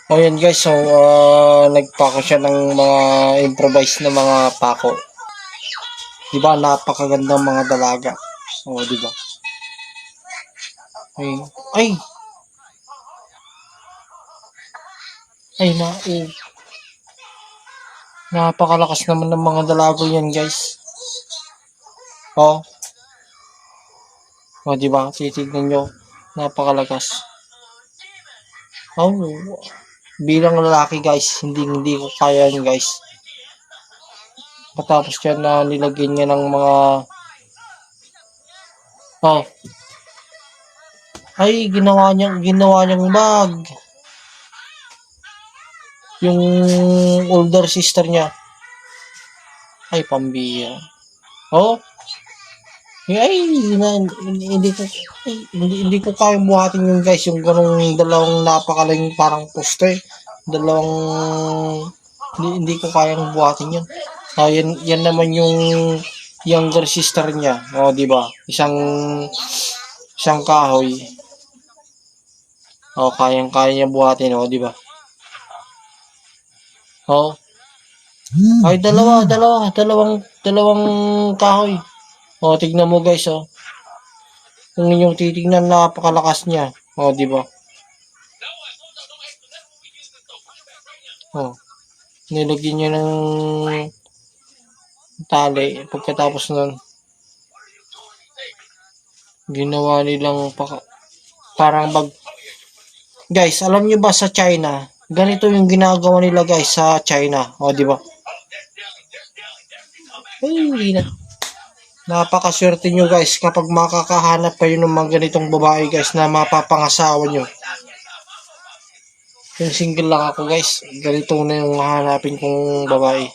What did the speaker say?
O yan guys, so nagpako siya ng mga improvise na mga pako. Diba, napakagandang mga dalaga. O, diba? Ay, ay, ay, napakalakas naman ng mga dalago yan guys. O, diba? Titignan nyo, napakalakas. Bilang lalaki guys, hindi ko kaya yun guys. Patapos yan na nilagyan niya ng mga ay ginawa niyang bag. Yung older sister niya. Ay pambira. Hindi ko kayang buhatin yung guys, yung ganung dalawang napakaling parang poste. Hindi ko kayang buhatin yun. Yan naman yung younger sister niya. Di ba? Isang kahoy. Kayang-kaya niya buhatin, di ba? Ay, dalawang kahoy. Tignan mo guys, Kung inyong titignan, napakalakas niya. Di ba? Nilagyan niya ng tali. Pagkatapos nun, ginawa nilang parang bag. Guys, alam niyo ba sa China, ganito yung ginagawa nila guys sa China. Di ba? Ay, napakaswerte nyo guys kapag makakahanap kayo ng mga ganitong babae guys na mapapangasawa nyo. Yung single lang ako guys, ganito na yung hahanapin kong babae.